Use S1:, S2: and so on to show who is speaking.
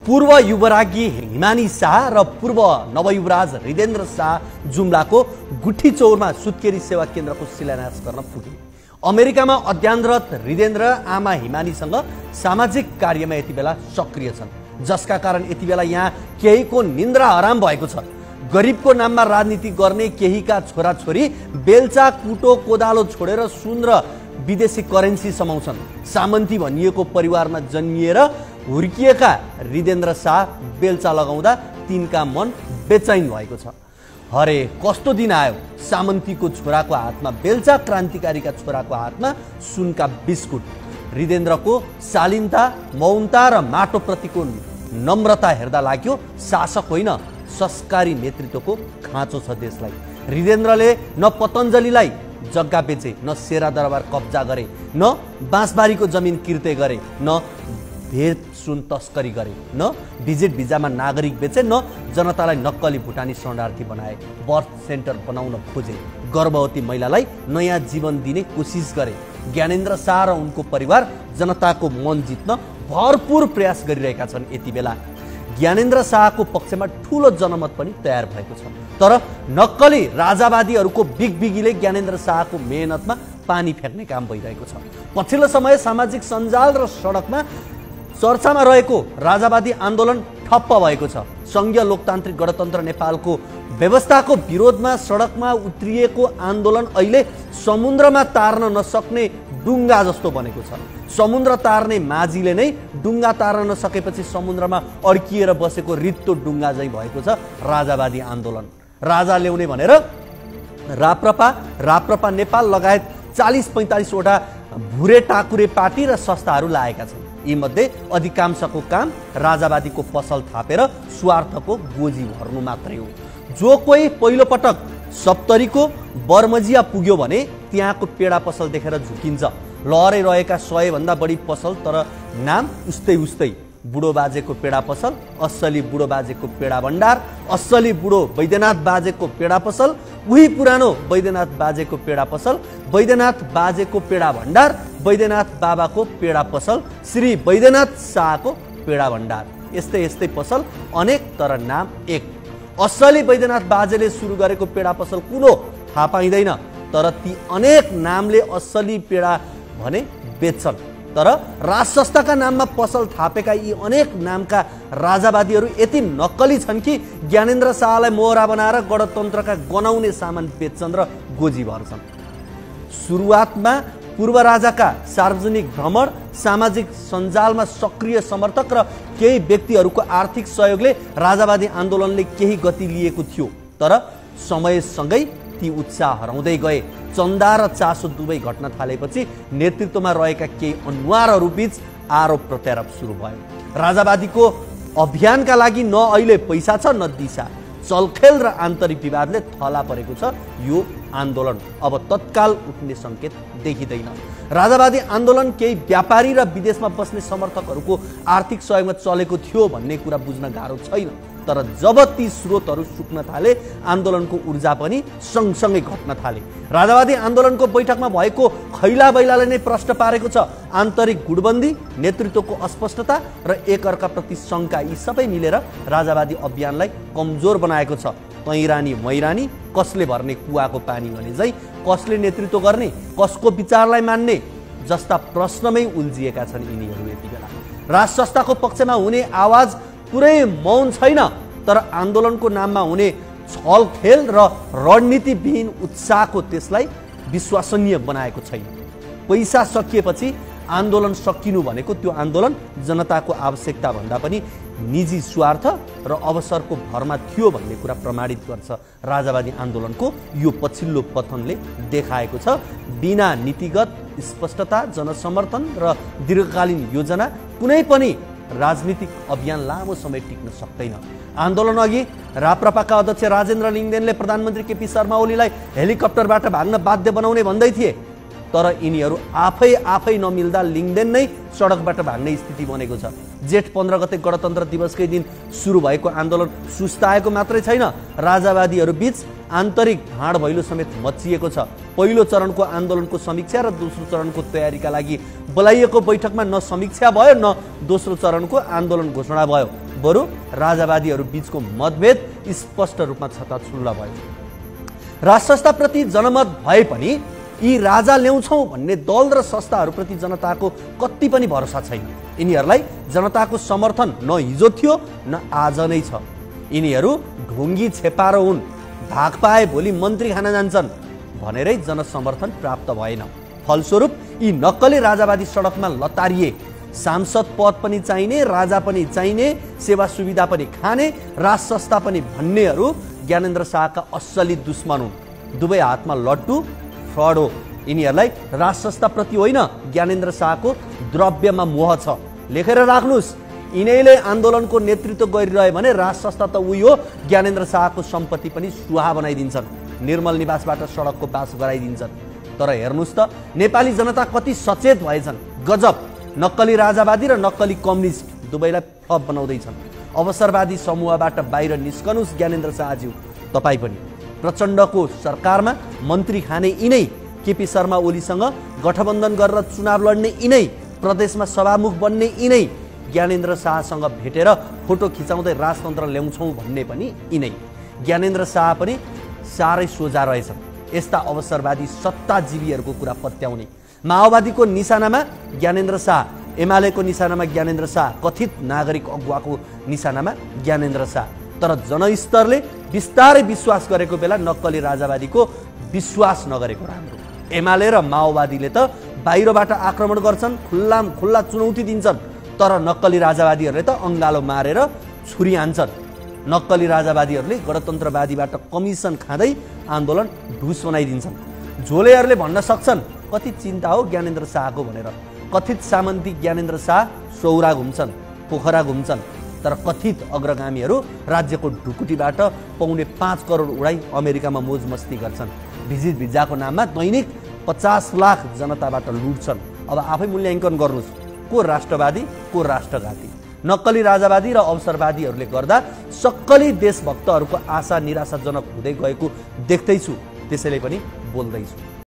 S1: पूर्व युवरागी हिमानी शाह र पूर्व नवयुवराज हृदेन्द्र शाह जुम्लाको गुठी चौरमा सुत्केरी सेवा केन्द्रको शिलान्यास गर्न पुगे। अमेरिकामा अध्ययनरत हृदेन्द्र आमा हिमानीसँग सामाजिक कार्यमा यति बेला सक्रिय छन्, जसका कारण यति बेला यहाँ केहीको निन्द्रा हराम भएको छ। गरिबको नाममा राजनीति गर्ने केहीका छोराछोरी बेल्चा कुटो कोदालो छोडेर सुन र विदेशी करेन्सी समाउँछन्। सामन्ती भनिएको परिवारमा जन्मिएर हुर्किएका हृदेन्द्र शाह बेल्चा लगाउँदा तिनका मन बेचैन भएको छ। हरे कस्तो दिन आयो, सामन्तीको छोराको हातमा बेल्चा, क्रान्तिकारीका छोराको हातमा सुनका बिस्कुट। हृदेन्द्रको शालीनता, मौनता र माटोप्रतिको नम्रता हेर्दा लाग्यो शासक होइन, संस्कारी नेतृत्वको खाँचो छ देशलाई। हृदेन्द्रले न पतञ्जलीलाई जग्गा बेचे, न शेरा दरबार कब्जा गरे, न बाँसबारीको जमिन किर्ते गरे, न भेद सुन तस्करी गरे, न भिजिट भिजामा नागरिक बेचे, न जनतालाई नक्कली भुटानी शरणार्थी बनाए। बर्थ सेन्टर बनाउन खोजे, गर्भवती महिलालाई नयाँ जीवन दिने कोसिस गरे। ज्ञानेन्द्र शाह र उनको परिवार जनताको मन जित्न भरपूर प्रयास गरिरहेका छन्। यति बेला ज्ञानेन्द्र शाहको पक्षमा ठूलो जनमत पनि तयार भएको छ, तर नक्कली राजावादीहरूको बिगबिगीले ज्ञानेन्द्र शाहको मेहनतमा पानी फेर्ने काम भइरहेको छ। पछिल्लो समय सामाजिक सञ्जाल र सडकमा चर्चामा रहेको राजावादी आन्दोलन ठप्प भएको छ। संघीय लोकतान्त्रिक गणतन्त्र नेपालको व्यवस्थाको विरोधमा सडकमा उत्रिएको आन्दोलन अहिले समुद्रमा तार्न नसक्ने डुङ्गा जस्तो बनेको छ। समुद्र तार्ने माझीले नै डुङ्गा तार्न नसकेपछि समुद्रमा अड्किएर बसेको रित्तो डुङ्गा झैँ भएको छ राजावादी आन्दोलन। राजा ल्याउने भनेर राप्रपा नेपाल लगायत 40-45 वटा भुरे टाकुरे पार्टी र संस्थाहरू लागेका छन्। यी मध्ये अधिकांशको काम राजावादीको पसल थापेर स्वार्थको गोजी भर्नु मात्रै हो। जो कोही पहिलो पटक सप्तरीको बर्मजिया पुग्यो भने त्यहाँको पेडा पसल देखेर झुकिन्छ। लहरै रहेका 100 भन्दा बढी पसल, तर नाम उस्तै उस्तै। बुढो बाजेको पेडा पसल, असली बुढो बाजेको पेडा भण्डार, असली बुढो वैद्यनाथ बाजेको पेडा पसल, उही पुरानो वैद्यनाथ बाजेको पेडा पसल, वैद्यनाथ बाजेको पेडा भण्डार, वैद्यनाथ बाबाको पेडा पसल, श्री वैद्यनाथ शाहको पेडा भण्डार। यस्तै यस्तै पसल अनेक, तर नाम एक। असली वैद्यनाथ बाजेले सुरु गरेको पेडा पसल कुन हो थाहा पाइँदैन, तर ती अनेक नामले असली पेडा भने बेच्छन्। तर राज संस्थाका नाममा पसल थापेका यी अनेक नामका राजावादीहरू यति नक्कली छन् कि ज्ञानेन्द्र शाहलाई मोहरा बनाएर गणतन्त्रका गनाउने सामान बेच्छन् र गोजी भर्छन्। सुरुवातमा पूर्व राजाका सार्वजनिक भ्रमण, सामाजिक सञ्जालमा सक्रिय समर्थक र केही व्यक्तिहरूको आर्थिक सहयोगले राजावादी आन्दोलनले केही गति लिएको थियो, तर समयसँगै ती उत्साह हराउँदै गए। चन्दा र चासो दुवै घट्न थालेपछि नेतृत्वमा रहेका केही अनुहारहरू बीच आरोप प्रत्यारोप सुरु भयो। राजावादीको अभियानका लागि न अहिले पैसा छ, न दिशा। चलखेल र आन्तरिक विवादले थला परेको छ यो आन्दोलन। अब तत्काल उठ्ने संकेत देखिँदैन। राजावादी आन्दोलन केही व्यापारी र विदेशमा बस्ने समर्थकहरूको आर्थिक सहयोगमा चलेको थियो भन्ने कुरा बुझ्न गाह्रो छैन, तर जब ती स्रोतहरू सुक्न थाले आन्दोलनको ऊर्जा पनि सँगसँगै घट्न थाले। राजावादी आन्दोलनको बैठकमा भएको खैला बैलाले नै प्रश्न पारेको छ। आन्तरिक गुटबन्दी, नेतृत्वको अस्पष्टता र एकअर्काप्रति शङ्का, यी सबै मिलेर राजावादी अभियानलाई कमजोर बनाएको छ। तैरानी मैरानी, कसले भर्ने कुवाको पानी भने झै कसले नेतृत्व गर्ने, कसको विचारलाई मान्ने जस्ता प्रश्नमै उल्झिएका छन् यिनीहरू यति बेला। राज संस्थाको पक्षमा हुने आवाज पुरै मौन छैन, तर आन्दोलनको नाममा हुने छलखेल र रणनीतिविहीन उत्साहको त्यसलाई विश्वसनीय बनाएको छैन। पैसा सकिएपछि आन्दोलन सकिनु भनेको त्यो आन्दोलन जनताको आवश्यकता भन्दा पनि निजी स्वार्थ र अवसरको भरमा थियो भन्ने कुरा प्रमाणित गर्छ राजावादी आन्दोलनको यो पछिल्लो पतनले देखाएको छ। बिना नीतिगत स्पष्टता, जनसमर्थन र दीर्घकालीन योजना कुनै पनि राजनीतिक अभियान लामो समय टिक्न सक्दैन। आन्दोलन अघि राप्रपाका अध्यक्ष राजेन्द्र लिङ्गदेनले प्रधानमन्त्री केपी शर्मा ओलीलाई हेलिकप्टरबाट भाग्न बाध्य बनाउने भन्दै थिए, तर यिनीहरू आफै नमिल्दा लिङ्गदेन नै सडकबाट भाग्ने स्थिति बनेको छ। जेठ 15 गते गणतन्त्र दिवसकै दिन सुरु भएको आन्दोलन सुस्ताएको मात्रै छैन, राजावादीहरू बीच आन्तरिक भाँड भैलो समेत मचिएको छ। पहिलो चरणको आन्दोलनको समीक्षा र दोस्रो चरणको तयारीका लागि बोलाइएको बैठकमा न समीक्षा भयो, न दोस्रो चरणको आन्दोलन घोषणा भयो। बरु राजावादीहरू बीचको मतभेद स्पष्ट रूपमा छताछुल्ल भयो। राज संस्थाप्रति जनमत भए पनि यी राजा ल्याउँछौँ भन्ने दल र संस्थाहरूप्रति जनताको कति पनि भरोसा छैन। यिनीहरूलाई जनताको समर्थन न हिजो थियो न आज नै छ। यिनीहरू ढुङ्गी छेपारो हुन्, भाग पाए भोलि मन्त्री खान जान्छन् भनेरै जनसमर्थन प्राप्त भएन। फलस्वरूप यी नक्कली राजावादी सडकमा लतारिए। सांसद पद पनि चाहिने, राजा पनि चाहिने, सेवा सुविधा पनि खाने, राज संस्था पनि भन्नेहरू ज्ञानेन्द्र शाहका असली दुश्मन हुन्। दुवै हातमा लड्डु फ्रड हो। यिनीहरूलाई राज संस्थाप्रति होइन ज्ञानेन्द्र शाहको द्रव्यमा मोह छ। लेखेर राख्नुहोस्, यिनैले आन्दोलनको नेतृत्व गरिरहे भने राज संस्था त उही हो, ज्ञानेन्द्र शाहको सम्पत्ति पनि सुहा बनाइदिन्छन्, निर्मल निवासबाट सडकको बास गराइदिन्छन्। तर हेर्नुहोस् त नेपाली जनता कति सचेत भएछन्। गजब, नक्कली राजावादी र नक्कली कम्युनिस्ट दुवैलाई फ्लप बनाउँदैछन्। अवसरवादी समूहबाट बाहिर निस्कनुहोस् ज्ञानेन्द्र शाहज्यू, तपाईँ पनि। प्रचण्डको सरकारमा मन्त्री खाने यिनै, केपी शर्मा ओलीसँग गठबन्धन गरेर चुनाव लड्ने यिनै, प्रदेशमा सभामुख बन्ने यिनै, ज्ञानेन्द्र शाहसँग भेटेर फोटो खिचाउँदै राजतन्त्र ल्याउँछौँ भन्ने पनि यिनै। ज्ञानेन्द्र शाह पनि साह्रै सोझा रहेछन् यस्ता अवसरवादी सत्ताजीवीहरूको कुरा पत्याउने। माओवादीको निशानामा ज्ञानेन्द्र शाह, एमालेको निशानामा ज्ञानेन्द्र शाह, कथित नागरिक अगुवाको निशानामा ज्ञानेन्द्र शाह। तर जनस्तरले बिस्तारै विश्वास गरेको बेला नक्कली राजावादीको विश्वास नगरेको राम्रो। एमाले र माओवादीले त बाहिरबाट आक्रमण गर्छन्, खुल्ला चुनौती दिन्छन्, तर नक्कली राजावादीहरूले त अङ्गालो मारेर छुरी हान्छन्। नक्कली राजावादीहरूले गणतन्त्रवादीबाट कमिसन खाँदै आन्दोलन ढुस बनाइदिन्छन्। झोलेहरूले भन्न सक्छन् कति चिन्ता हो ज्ञानेन्द्र शाहको भनेर। कथित सामन्ती ज्ञानेन्द्र शाह सौरा घुम्छन्, पोखरा घुम्छन्, तर कथित अग्रगामीहरू राज्यको ढुकुटीबाट पाउने 5 करोड उडाई अमेरिकामा मोज मस्ती गर्छन्। भिजिट भिजाको नाममा दैनिक 50 लाख जनताबाट लुट्छन्। अब आफै मूल्याङ्कन गर्नुहोस्, को राष्ट्रवादी को राष्ट्रघाती। नक्कली राजावादी र अवसरवादीहरूले गर्दा सक्कली देशभक्तहरूको आशा निराशाजनक हुँदै गएको देख्दैछु, त्यसैले पनि बोल्दैछु।